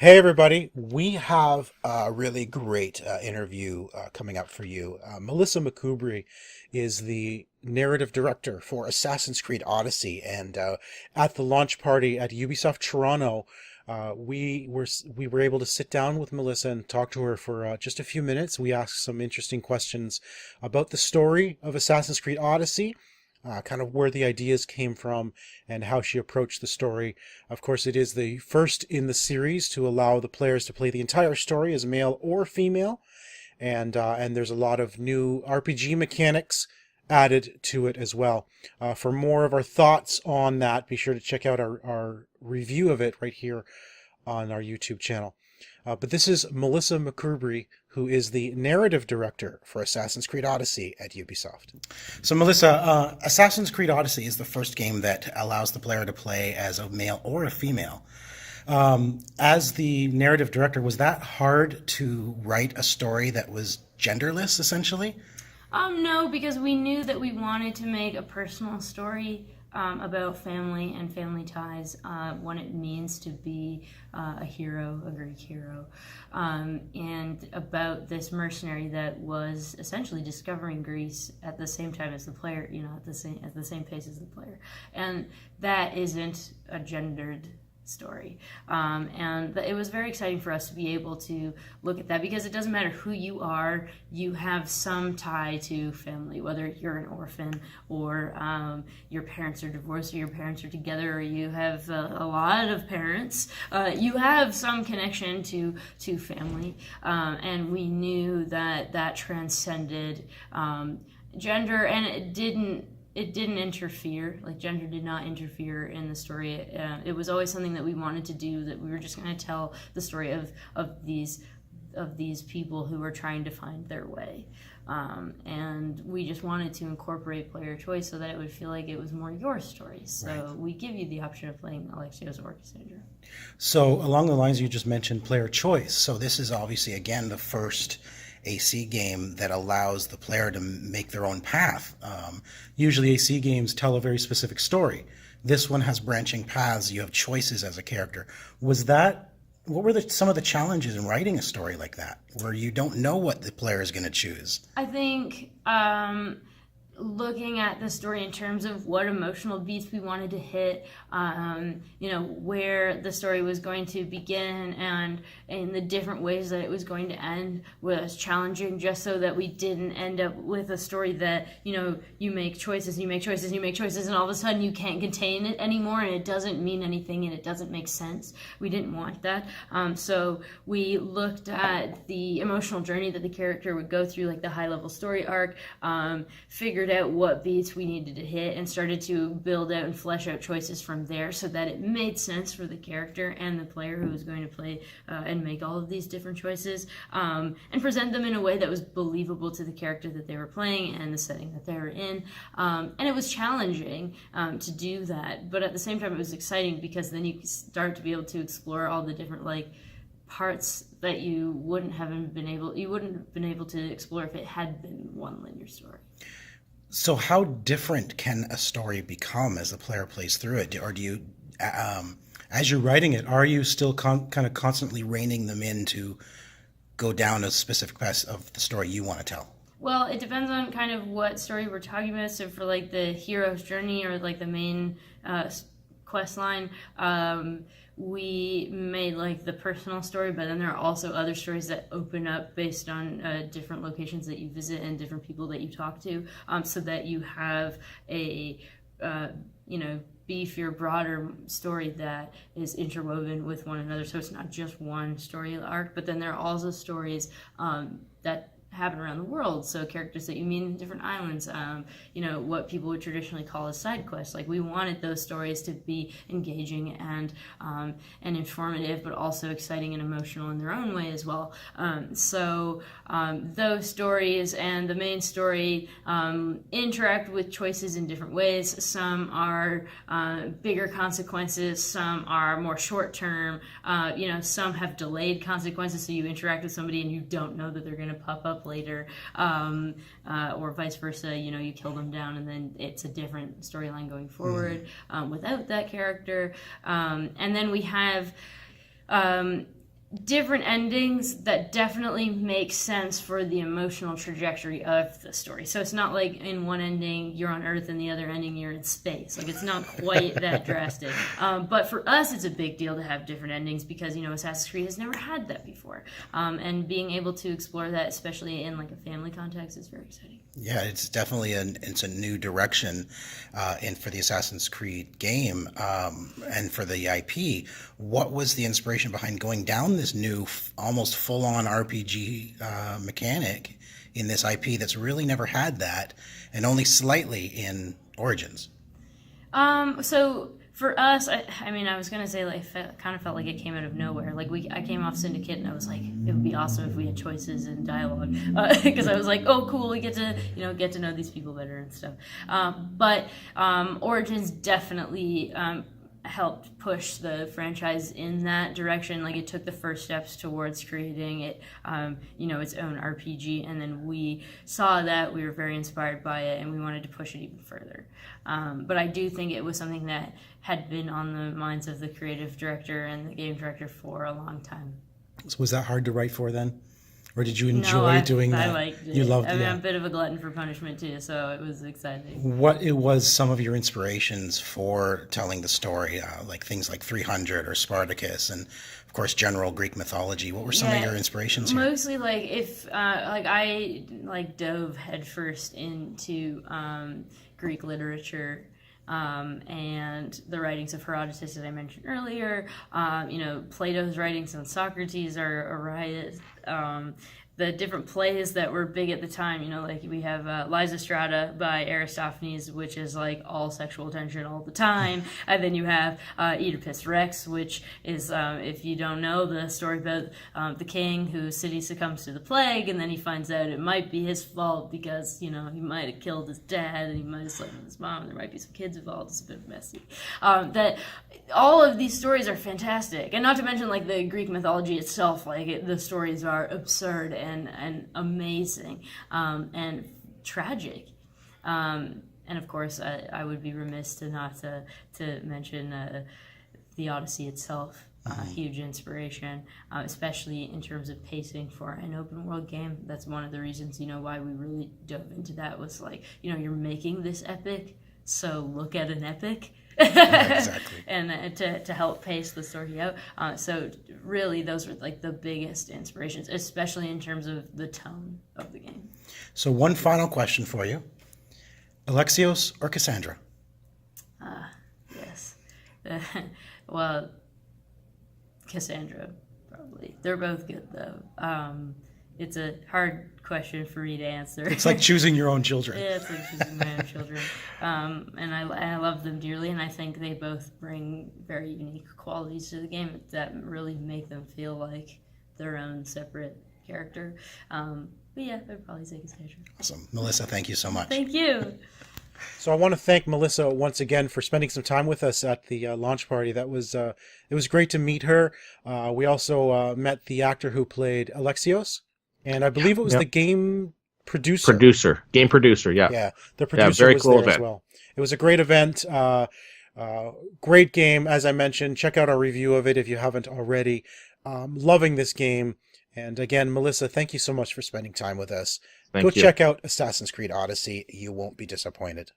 Hey, everybody. We have a really great interview coming up for you. Melissa MacCoubrey is the narrative director for Assassin's Creed Odyssey. And at the launch party at Ubisoft Toronto, we were able to sit down with Melissa and talk to her for just a few minutes. We asked some interesting questions about the story of Assassin's Creed Odyssey, kind of where the ideas came from and how she approached the story. Of course, it is the first in the series to allow the players to play the entire story as male or female, and there's a lot of new RPG mechanics added to it as well. For more of our thoughts on that, be sure to check out our review of it right here on our YouTube channel. But this is Melissa MacCoubrey, who is the narrative director for Assassin's Creed Odyssey at Ubisoft. So, Melissa, Assassin's Creed Odyssey is the first game that allows the player to play as a male or a female. As the narrative director, was that hard to write a story that was genderless, essentially? No, because we knew that we wanted to make a personal story about family and family ties, what it means to be a hero, a Greek hero, and about this mercenary that was essentially discovering Greece at the same time as the player, at the same pace as the player, and that isn't a gendered story. And it was very exciting for us to be able to look at that, because it doesn't matter who you are, you have some tie to family, whether you're an orphan or your parents are divorced or your parents are together, or you have a lot of parents. You have some connection to family, and we knew that transcended gender, and it didn't interfere. Like, gender did not interfere in the story. It was always something that we wanted to do, that we were just going to tell the story of these people who were trying to find their way. And we just wanted to incorporate player choice so that it would feel like it was more your story. So right. We give you the option of playing Alexios or Cassandra. So along the lines you just mentioned, player choice. So this is obviously, again, the first AC game that allows the player to make their own path. Usually AC games tell a very specific story. This one has branching paths. You have choices as a character. What were some of the challenges in writing a story like that, where you don't know what the player is going to choose? I think looking at the story in terms of what emotional beats we wanted to hit, where the story was going to begin and in the different ways that it was going to end was challenging, just so that we didn't end up with a story that, you make choices, you make choices, you make choices, and all of a sudden you can't contain it anymore and it doesn't mean anything and it doesn't make sense. We didn't want that. So we looked at the emotional journey that the character would go through, like the high-level story arc, figured out what beats we needed to hit, and started to build out and flesh out choices from there so that it made sense for the character and the player who was going to play and make all of these different choices, and present them in a way that was believable to the character that they were playing and the setting that they were in. And it was challenging to do that, but at the same time it was exciting, because then you start to be able to explore all the different parts that you wouldn't have been able to explore if it had been one linear story. So how different can a story become as the player plays through it? Or do you, as you're writing it, are you still kind of constantly reining them in to go down a specific path of the story you want to tell? Well, it depends on kind of what story we're talking about. So for the hero's journey or the main quest line, we made the personal story, but then there are also other stories that open up based on different locations that you visit and different people that you talk to, so that you have a beefier, broader story that is interwoven with one another. So it's not just one story arc, but then there are also stories that happen around the world, so characters that you meet in different islands, what people would traditionally call a side quest. We wanted those stories to be engaging and informative, but also exciting and emotional in their own way as well. So those stories and the main story interact with choices in different ways. Some are bigger consequences, some are more short term, some have delayed consequences, so you interact with somebody and you don't know that they're going to pop up later, or vice versa. You kill them down and then it's a different storyline going forward without that character. And then we have different endings that definitely make sense for the emotional trajectory of the story. So it's not like in one ending you're on Earth and the other ending you're in space. Like, it's not quite that drastic. But for us, it's a big deal to have different endings because, you know, Assassin's Creed has never had that before. And being able to explore that, especially in like a family context, is very exciting. Yeah, it's definitely it's a new direction for the Assassin's Creed game and for the IP. What was the inspiration behind going down this new, almost full-on RPG mechanic in this IP that's really never had that, and only slightly in Origins? So for us, I mean, I was gonna say, like, kind of felt like it came out of nowhere. Like, I came off Syndicate and I was like, it would be awesome if we had choices in dialogue, because I was like, oh, cool, we get to know these people better and stuff. But Origins definitely helped push the franchise in that direction. Like, it took the first steps towards creating it, its own RPG, and then we saw that, we were very inspired by it, and we wanted to push it even further. But I do think it was something that had been on the minds of the creative director and the game director for a long time. So was that hard to write for then? Or did you enjoy doing that? I liked it. You loved it. I mean, I'm a bit of a glutton for punishment too, so it was exciting. What it was some of your inspirations for telling the story, like things like 300 or Spartacus, and of course general Greek mythology. What were some of your inspirations here? Mostly, like, if I dove headfirst into Greek literature. And the writings of Herodotus that I mentioned earlier, Plato's writings on Socrates are a riot. The different plays that were big at the time, like we have Lysistrata by Aristophanes, which is like all sexual tension all the time. And then you have Oedipus Rex, which is, if you don't know, the story about the king whose city succumbs to the plague, and then he finds out it might be his fault because, he might have killed his dad and he might have slept with his mom, and there might be some kids involved. It's a bit messy. That all of these stories are fantastic, and not to mention like the Greek mythology itself. Like, the stories are absurd and amazing and tragic, and of course I would be remiss to not to mention the Odyssey itself. Huge inspiration, especially in terms of pacing for an open world game. That's one of the reasons why we really dove into that, was like, you're making this epic, so look at an epic. Exactly. And to help pace the story out. So really, those were like the biggest inspirations, especially in terms of the tone of the game. So one final question for you: Alexios or Cassandra? Yes. Well, Cassandra, probably. They're both good though. It's a hard question for me to answer. It's like choosing your own children. Yeah, it's like choosing my own children. And I love them dearly, and I think they both bring very unique qualities to the game that really make them feel like their own separate character. But yeah, I'd probably say Cassandra. Awesome. Melissa, thank you so much. Thank you. So I want to thank Melissa once again for spending some time with us at the launch party. That was it was great to meet her. We also met the actor who played Alexios. And I believe it was the game producer. Game producer, yeah. Yeah, the producer very was cool there event. As well. It was a great event. Great game, as I mentioned. Check out our review of it if you haven't already. Loving this game. And again, Melissa, thank you so much for spending time with us. Go check out Assassin's Creed Odyssey. You won't be disappointed.